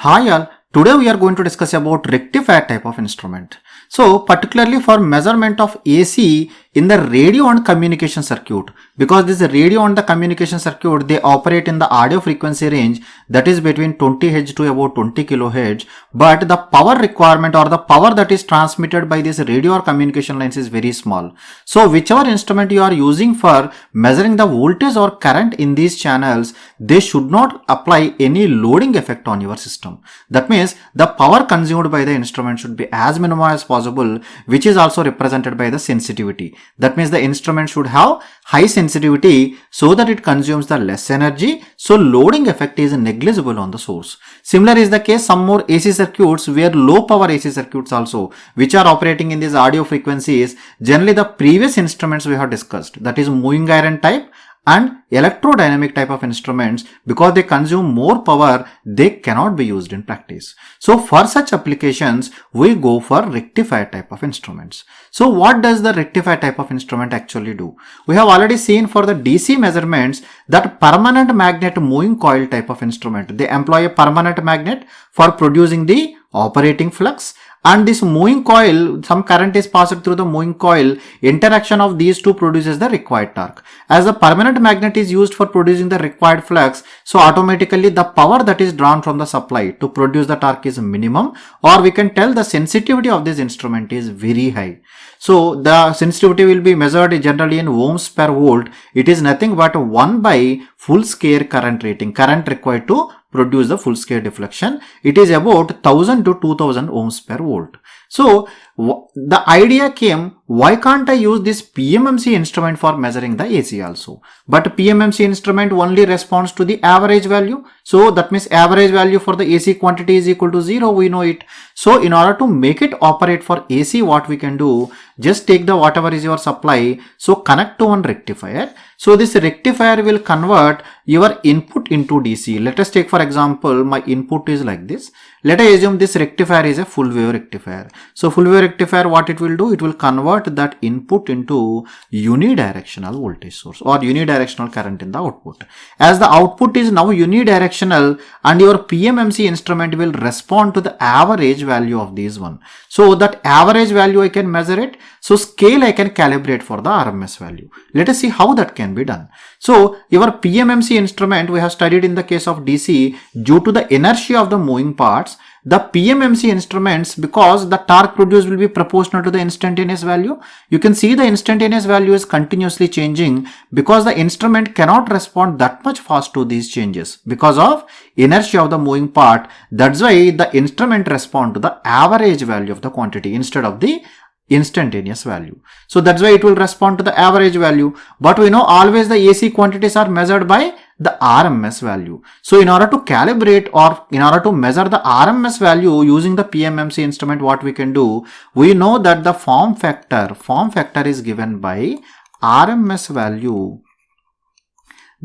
Hi all, today we are going to discuss about rectifier type of instrument. So particularly for measurement of AC in the radio and communication circuit, because this radio and the communication circuit, they operate in the audio frequency range that is between 20 Hz to about 20 kHz, but the power requirement or the power that is transmitted by this radio or communication lines is very small. So whichever instrument you are using for measuring the voltage or current in these channels, they should not apply any loading effect on your system. That means the power consumed by the instrument should be as minimal as possible, which is also represented by the sensitivity. That means the instrument should have high sensitivity so that it consumes the less energy, so loading effect is negligible on the source. Similar is the case some more AC circuits where low power AC circuits also, which are operating in these audio frequencies. Generally the previous instruments we have discussed, that is moving iron type and electrodynamic type of instruments, because they consume more power, they cannot be used in practice. So for such applications, we go for rectifier type of instruments. So what does the rectifier type of instrument actually do? We have already seen for the DC measurements that permanent magnet moving coil type of instrument. They employ a permanent magnet for producing the operating flux, and this moving coil, some current is passed through the moving coil. Interaction of these two produces the required torque. As the permanent magnet is used for producing the required flux, so automatically the power that is drawn from the supply to produce the torque is minimum, or we can tell the sensitivity of this instrument is very high. So the sensitivity will be measured generally in ohms per volt. It is nothing but 1 by full scale current rating, current required to produce the full scale deflection. It is about 1000 to 2000 ohms per volt. So the idea came, why can't I use this PMMC instrument for measuring the AC also? But PMMC instrument only responds to the average value. So that means average value for the AC quantity is equal to 0. We know it. So in order to make it operate for AC, what we can do, just take the whatever is your supply. So connect to one rectifier. So this rectifier will convert your input into DC. Let us take for example, my input is like this. Let us assume this rectifier is a full wave rectifier. So full wave rectifier, what it will do? It will convert that input into unidirectional voltage source or unidirectional current in the output. As the output is now unidirectional and your PMMC instrument will respond to the average value of this one. So that average value I can measure it. So scale I can calibrate for the RMS value. Let us see how that can be done. So your PMMC instrument we have studied in the case of DC, due to the inertia of the moving parts, the PMMC instruments, because the torque produced will be proportional to the instantaneous value. You can see the instantaneous value is continuously changing because the instrument cannot respond that much fast to these changes because of inertia of the moving part. That's why the instrument responds to the average value of the quantity instead of the instantaneous value. So that's why it will respond to the average value. But we know always the AC quantities are measured by the RMS value. So in order to calibrate or in order to measure the RMS value using the PMMC instrument, what we can do, we know that the form factor is given by RMS value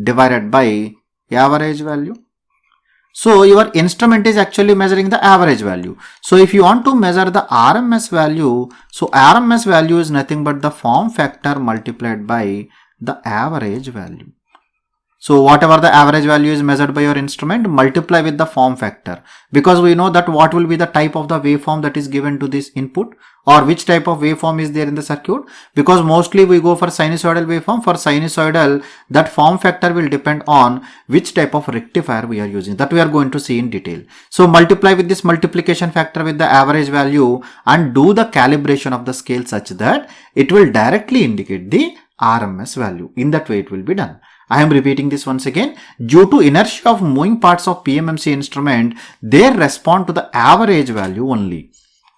divided by average value. So your instrument is actually measuring the average value. So if you want to measure the RMS value, so RMS value is nothing but the form factor multiplied by the average value. So whatever the average value is measured by your instrument, multiply with the form factor, because we know that what will be the type of the waveform that is given to this input, or which type of waveform is there in the circuit, because mostly we go for sinusoidal waveform. For sinusoidal, that form factor will depend on which type of rectifier we are using, that we are going to see in detail. So multiply with this multiplication factor with the average value and do the calibration of the scale such that it will directly indicate the RMS value. In that way it will be done. I am repeating this once again. Due to inertia of moving parts of PMMC instrument, they respond to the average value only.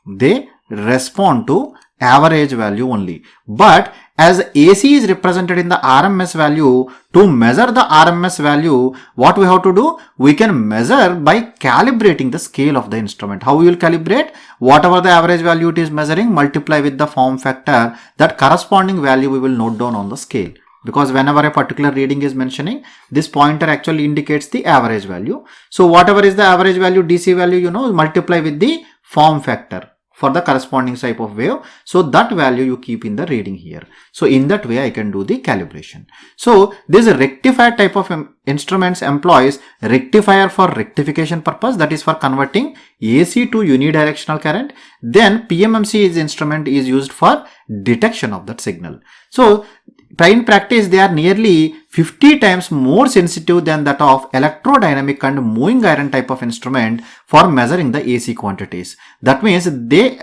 They respond to average value only. But as AC is represented in the RMS value, to measure the RMS value, what we have to do? We can measure by calibrating the scale of the instrument. How we will calibrate? Whatever the average value it is measuring, multiply with the form factor. That corresponding value we will note down on the scale. Because whenever a particular reading is mentioning, this pointer actually indicates the average value. So whatever is the average value, DC value, multiply with the form factor. for the corresponding type of wave. So that value you keep in the reading here. So in that way I can do the calibration. So this rectifier type of instruments employs rectifier for rectification purpose, that is for converting AC to unidirectional current. Then PMMC instrument is used for detection of that signal. So in practice, they are nearly 50 times more sensitive than that of electrodynamic and moving iron type of instrument for measuring the AC quantities. That means they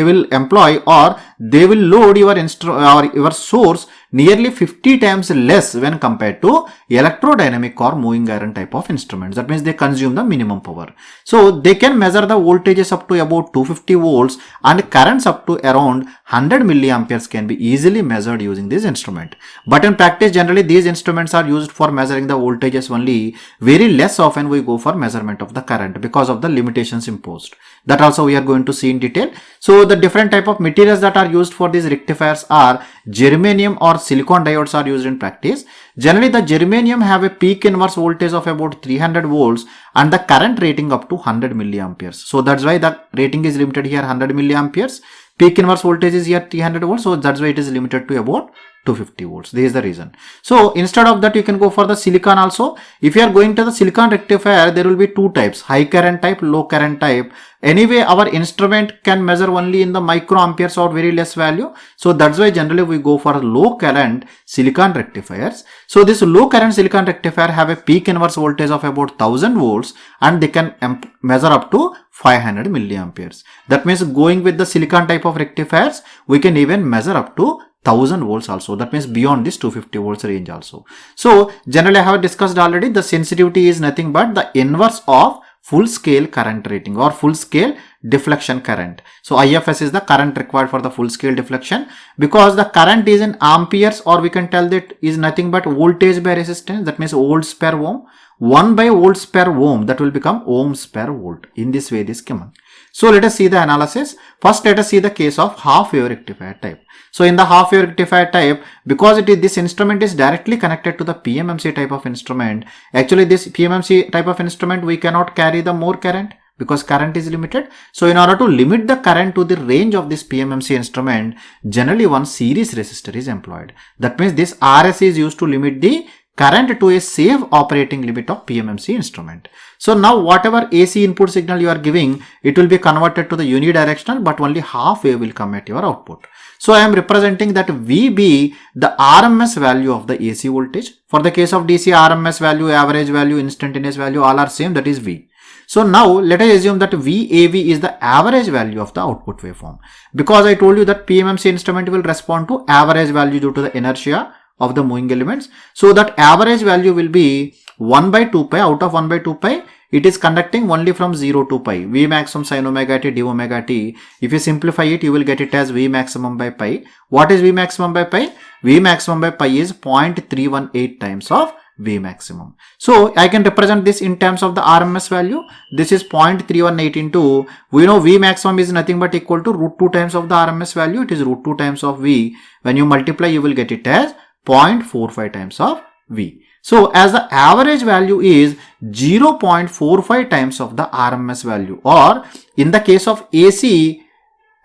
will employ, or they will load your source nearly 50 times less when compared to electrodynamic or moving iron type of instruments. That means they consume the minimum power. So they can measure the voltages up to about 250 volts and currents up to around 100 milliamperes can be easily measured using this instrument. But in practice, generally these instruments are used for measuring the voltages only. Very less often we go for measurement of the current because of the limitations imposed. That also we are going to see in detail. So the different type of materials that are used for these rectifiers are germanium or silicon diodes are used in practice. Generally the germanium have a peak inverse voltage of about 300 volts and the current rating up to 100 milliamperes. So that's why the rating is limited here 100 milliamperes. Peak inverse voltage is here 300 volts. So that's why it is limited to about 250 volts. This is the reason. So instead of that, you can go for the silicon also. If you are going to the silicon rectifier, there will be two types, high current type, low current type. Anyway, our instrument can measure only in the microamperes or very less value. So that's why generally we go for low current silicon rectifiers. So this low current silicon rectifier have a peak inverse voltage of about 1000 volts and they can measure up to 500 milliamperes. That means going with the silicon type of rectifiers, we can even measure up to 1000 volts also. That means beyond this 250 volts range also. So generally I have discussed already, the sensitivity is nothing but the inverse of full scale current rating or full scale deflection current. So IFS is the current required for the full scale deflection, because the current is in amperes, or we can tell that is nothing but voltage by resistance. That means volts per ohm. 1 by volts per ohm, that will become ohms per volt. In this way this comes. So let us see the analysis. First let us see the case of half wave rectifier type. So in the half wave rectifier type, because this instrument is directly connected to the PMMC type of instrument, actually this PMMC type of instrument we cannot carry the more current because current is limited. So in order to limit the current to the range of this PMMC instrument, generally one series resistor is employed. That means this RS is used to limit the current to a safe operating limit of PMMC instrument. So now whatever AC input signal you are giving, it will be converted to the unidirectional, but only half wave will come at your output. So I am representing that VB, the RMS value of the AC voltage. For the case of DC, RMS value, average value, instantaneous value, all are same, that is V. So now let us assume that VAV is the average value of the output waveform. Because I told you that PMMC instrument will respond to average value due to the inertia of the moving elements. So that average value will be 1 by 2 pi. Out of 1 by 2 pi, it is conducting only from 0 to pi. V maximum sin omega t d omega t. If you simplify it, you will get it as V maximum by pi. What is V maximum by pi? V maximum by pi is 0.318 times of V maximum. So I can represent this in terms of the RMS value. This is 0.318 into, we know V maximum is nothing but equal to root 2 times of the RMS value. It is root 2 times of V. When you multiply, you will get it as 0.45 times of V. So as the average value is 0.45 times of the RMS value, or in the case of AC,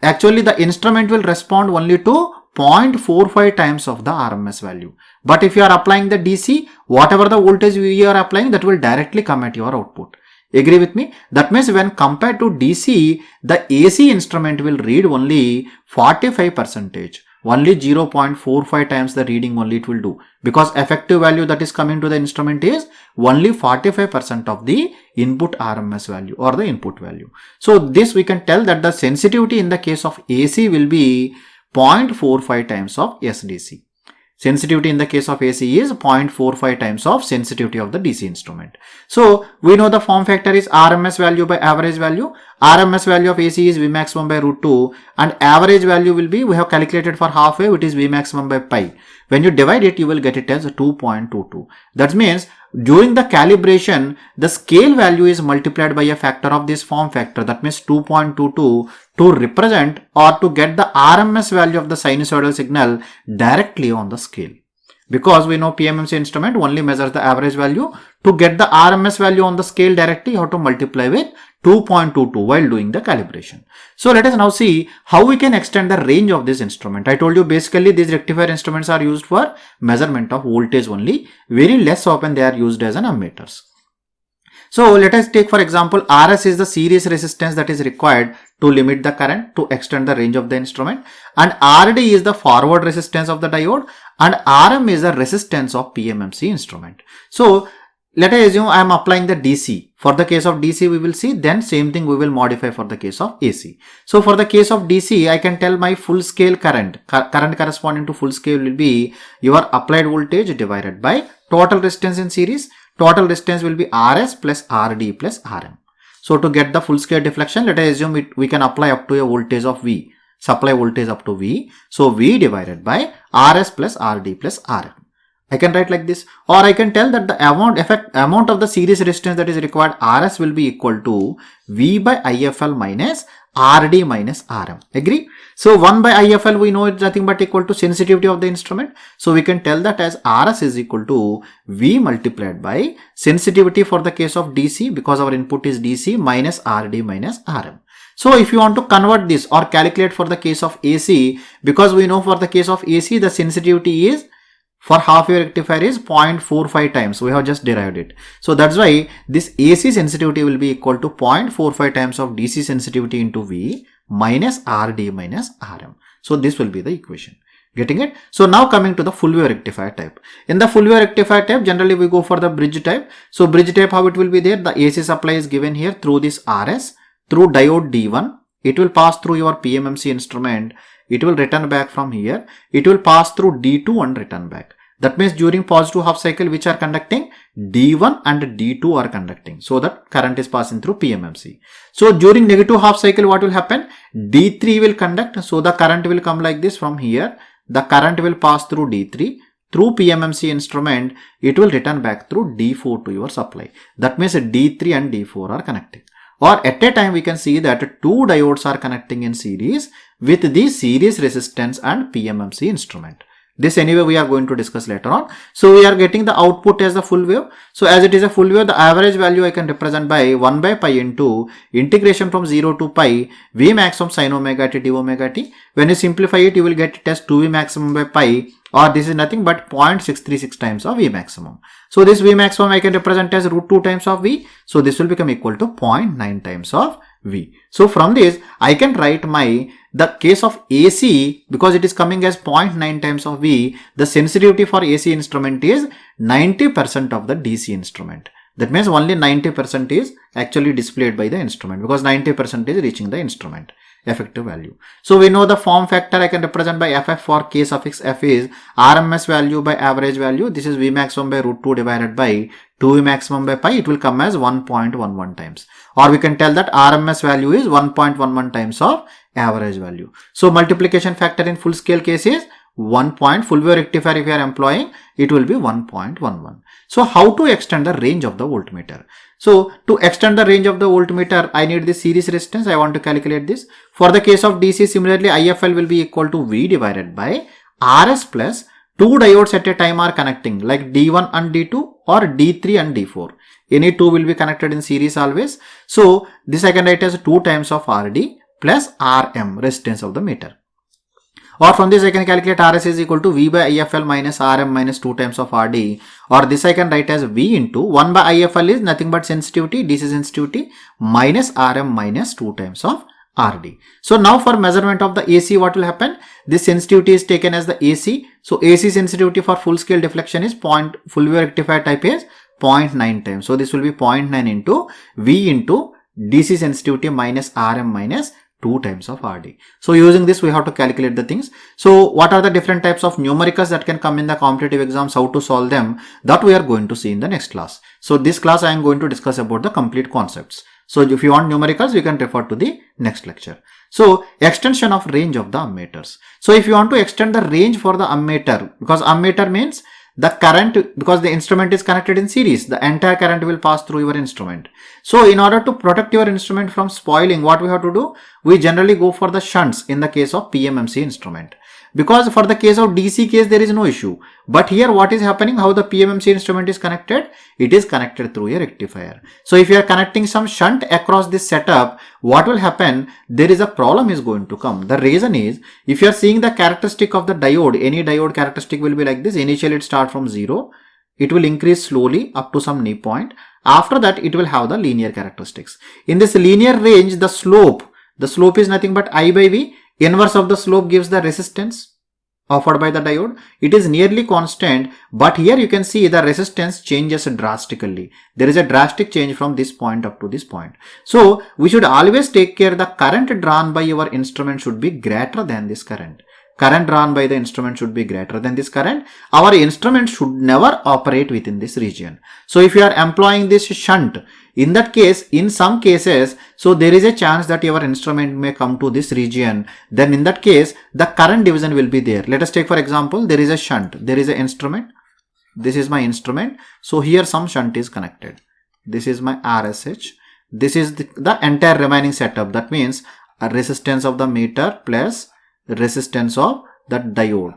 actually the instrument will respond only to 0.45 times of the RMS value. But if you are applying the DC, whatever the voltage we are applying, that will directly come at your output. Agree with me? That means when compared to DC, the AC instrument will read only 45%. Only 0.45 times the reading only it will do, because effective value that is coming to the instrument is only 45% of the input RMS value or the input value. So this we can tell that the sensitivity in the case of AC will be 0.45 times of SDC. Sensitivity in the case of AC is 0.45 times of sensitivity of the DC instrument. So we know the form factor is RMS value by average value. RMS value of AC is V maximum by root 2 and average value will be, we have calculated for half wave, it is V maximum by pi. When you divide it, you will get it as 2.22. That means during the calibration, the scale value is multiplied by a factor of this form factor. That means 2.22 to represent or to get the RMS value of the sinusoidal signal directly on the scale. Because we know PMMC instrument only measures the average value. To get the RMS value on the scale directly, you have to multiply with 2.22 while doing the calibration. So let us now see how we can extend the range of this instrument. I told you basically these rectifier instruments are used for measurement of voltage only. Very less often they are used as an ammeters. So let us take for example RS is the series resistance that is required to limit the current to extend the range of the instrument, and RD is the forward resistance of the diode, and RM is the resistance of PMMC instrument. So let us assume I am applying the DC. For the case of DC we will see, then same thing we will modify for the case of AC. So for the case of DC I can tell my full scale current corresponding to full scale will be your applied voltage divided by total resistance in series. Total resistance will be RS plus RD plus RM. So to get the full scale deflection, let us assume we can apply up to a voltage of V, supply voltage up to V. So V divided by RS plus RD plus RM. I can write like this, or I can tell that the amount of the series resistance that is required RS will be equal to V by IFL minus RD minus RM. Agree? So 1 by IFL we know it's nothing but equal to sensitivity of the instrument. So we can tell that as RS is equal to V multiplied by sensitivity for the case of DC, because our input is DC, minus RD minus RM. So if you want to convert this or calculate for the case of AC, because we know for the case of AC the sensitivity is for half wave rectifier is 0.45 times. We have just derived it. So that's why this AC sensitivity will be equal to 0.45 times of DC sensitivity into V minus RD minus RM. So this will be the equation. Getting it? So now coming to the full wave rectifier type. In the full wave rectifier type, generally we go for the bridge type. So bridge type, how it will be there? The AC supply is given here through this RS, through diode D1. It will pass through your PMMC instrument. It will return back from here. It will pass through D2 and return back. That means during positive half cycle which are conducting, D1 and D2 are conducting. So that current is passing through PMMC. So during negative half cycle what will happen? D3 will conduct. So the current will come like this from here. The current will pass through D3. Through PMMC instrument, it will return back through D4 to your supply. That means D3 and D4 are connecting. Or at a time we can see that two diodes are connecting in series with the series resistance and PMMC instrument. This anyway we are going to discuss later on. So we are getting the output as the full wave. So as it is a full wave, the average value I can represent by 1 by pi into integration from 0 to pi V maximum sin omega t d omega t. When you simplify it, you will get it as 2V maximum by pi, or this is nothing but 0.636 times of V maximum. So this V maximum I can represent as root 2 times of V. So this will become equal to 0.9 times of V. So from this I can write the case of AC, because it is coming as 0.9 times of V, the sensitivity for AC instrument is 90% of the DC instrument. That means only 90% is actually displayed by the instrument, because 90% is reaching the instrument effective value. So we know the form factor I can represent by FF for K suffix F is RMS value by average value. This is V maximum by root 2 divided by 2V maximum by pi. It will come as 1.11 times. Or we can tell that RMS value is 1.11 times of average value. So multiplication factor in full scale case is 1 point. Full wave rectifier if you are employing, it will be 1.11. So how to extend the range of the voltmeter? So to extend the range of the voltmeter, I need this series resistance. I want to calculate this. For the case of DC, similarly IFL will be equal to V divided by RS plus two diodes at a time are connecting, like D1 and D2 or D3 and D4. Any two will be connected in series always. So this I can write as 2 times of RD plus RM, resistance of the meter. Or from this I can calculate RS is equal to V by IFL minus RM minus 2 times of RD. Or this I can write as V into 1 by IFL is nothing but sensitivity, DC sensitivity, minus RM minus 2 times of RD. So now for measurement of the AC, what will happen? This sensitivity is taken as the AC. So AC sensitivity for full scale deflection is full wave rectifier type is 0.9 times. So this will be 0.9 into V into DC sensitivity minus RM minus 2 times of RD. So using this we have to calculate the things. So what are the different types of numericals that can come in the competitive exams, how to solve them, that we are going to see in the next class. So this class I am going to discuss about the complete concepts. So if you want numericals, you can refer to the next lecture. So extension of range of the ammeters. So if you want to extend the range for the ammeter, because ammeter means the current, because the instrument is connected in series, the entire current will pass through your instrument. So in order to protect your instrument from spoiling, what we have to do? We generally go for the shunts in the case of PMMC instrument. because for the case of DC case there is no issue. But here what is happening, how the PMMC instrument is connected? It is connected through a rectifier. So if you are connecting some shunt across this setup, what will happen? There is a problem is going to come. The reason is, if you are seeing the characteristic of the diode, any diode characteristic will be like this. Initially it starts from 0. It will increase slowly up to some knee point. After that it will have the linear characteristics. In this linear range, the slope is nothing but I by V. Inverse of the slope gives the resistance offered by the diode. It is nearly constant, but here you can see the resistance changes drastically. There is a drastic change from this point up to this point. So we should always take care the current drawn by your instrument should be greater than this current. Current drawn by the instrument should be greater than this current. Our instrument should never operate within this region. So if you are employing this shunt, in that case, in some cases, so there is a chance that your instrument may come to this region. Then in that case, the current division will be there. Let us take for example, there is a shunt. There is an instrument. This is my instrument. So here some shunt is connected. This is my RSH. This is the entire remaining setup. That means a resistance of the meter plus resistance of the diode.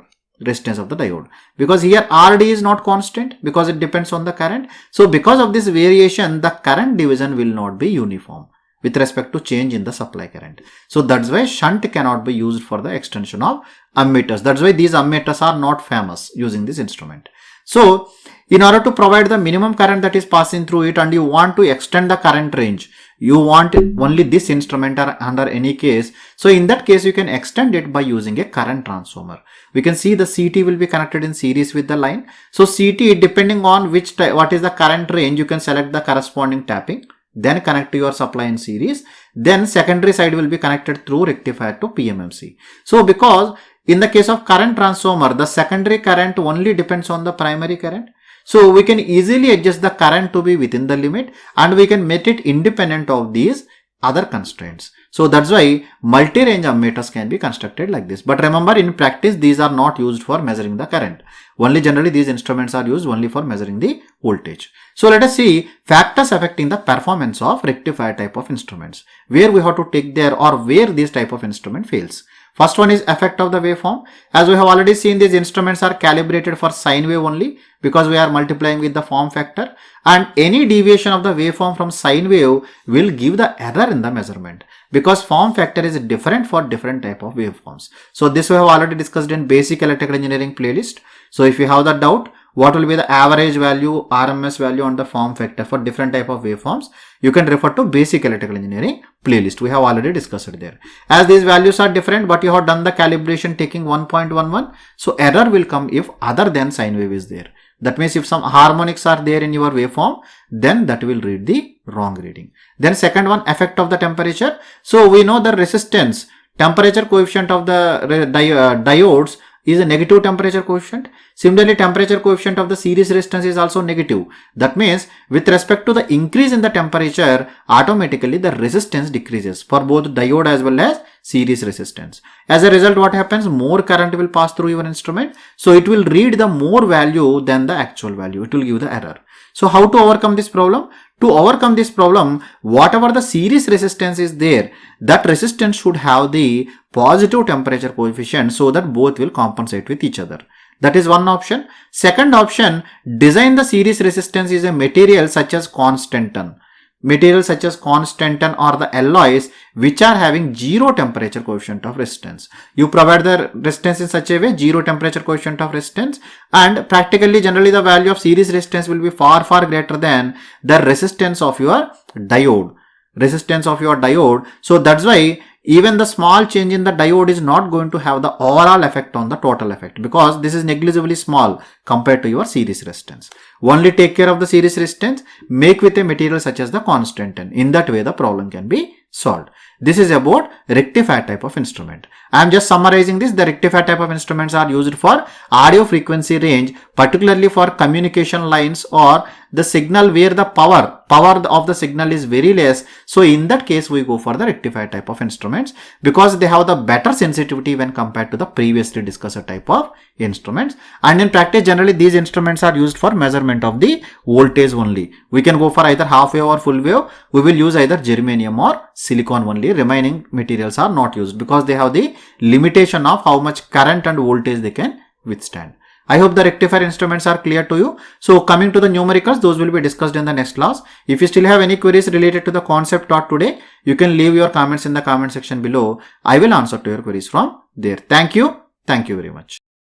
Because here RD is not constant because it depends on the current. So because of this variation, the current division will not be uniform with respect to change in the supply current. So that's why shunt cannot be used for the extension of ammeters. That's why these ammeters are not famous using this instrument. So in order to provide the minimum current that is passing through it, and you want to extend the current range, you want only this instrument or under any case. So in that case, you can extend it by using a current transformer. We can see the CT will be connected in series with the line. So CT, depending on what is the current range, you can select the corresponding tapping, then connect to your supply in series. Then secondary side will be connected through rectifier to PMMC. So because in the case of current transformer, the secondary current only depends on the primary current. So we can easily adjust the current to be within the limit, and we can make it independent of these other constraints. So that's why multi-range ammeters can be constructed like this. But remember, in practice, these are not used for measuring the current. Only generally these instruments are used only for measuring the voltage. So let us see factors affecting the performance of rectifier type of instruments, where we have to take there or where this type of instrument fails. First one is effect of the waveform. As we have already seen, these instruments are calibrated for sine wave only because we are multiplying with the form factor, and any deviation of the waveform from sine wave will give the error in the measurement because form factor is different for different type of waveforms. So this we have already discussed in basic electrical engineering playlist. So if you have the doubt, what will be the average value, RMS value on the form factor for different type of waveforms, you can refer to basic electrical engineering playlist. We have already discussed it there. As these values are different, but you have done the calibration taking 1.11, so error will come if other than sine wave is there. That means if some harmonics are there in your waveform, then that will read the wrong reading. Then second one, effect of the temperature. So we know the resistance, temperature coefficient of the diodes is a negative temperature coefficient. Similarly, temperature coefficient of the series resistance is also negative. That means with respect to the increase in the temperature, automatically the resistance decreases for both diode as well as series resistance. As a result, what happens? More current will pass through your instrument. So it will read the more value than the actual value. It will give the error. So how to overcome this problem? To overcome this problem, whatever the series resistance is there, that resistance should have the positive temperature coefficient so that both will compensate with each other. That is one option. Second option, design the series resistance is a material such as constantan. Materials such as constantan or the alloys which are having zero temperature coefficient of resistance. You provide the resistance in such a way, zero temperature coefficient of resistance, and practically generally the value of series resistance will be far greater than the resistance of your diode. So that's why even the small change in the diode is not going to have the overall effect on the total effect because this is negligibly small compared to your series resistance. Only take care of the series resistance, make with a material such as the constantan. In that way, the problem can be solved. This is about rectifier type of instrument. I am just summarizing this. The rectifier type of instruments are used for audio frequency range, particularly for communication lines or the signal where the power of the signal is very less. So in that case, we go for the rectifier type of instruments because they have the better sensitivity when compared to the previously discussed type of instruments. And in practice, generally these instruments are used for measurement of the voltage only. We can go for either half wave or full wave. We will use either germanium or silicon only. Remaining materials are not used because they have the limitation of how much current and voltage they can withstand. I hope the rectifier instruments are clear to you. So coming to the numericals, those will be discussed in the next class. If you still have any queries related to the concept taught today, you can leave your comments in the comment section below. I will answer to your queries from there. Thank you. Thank you very much.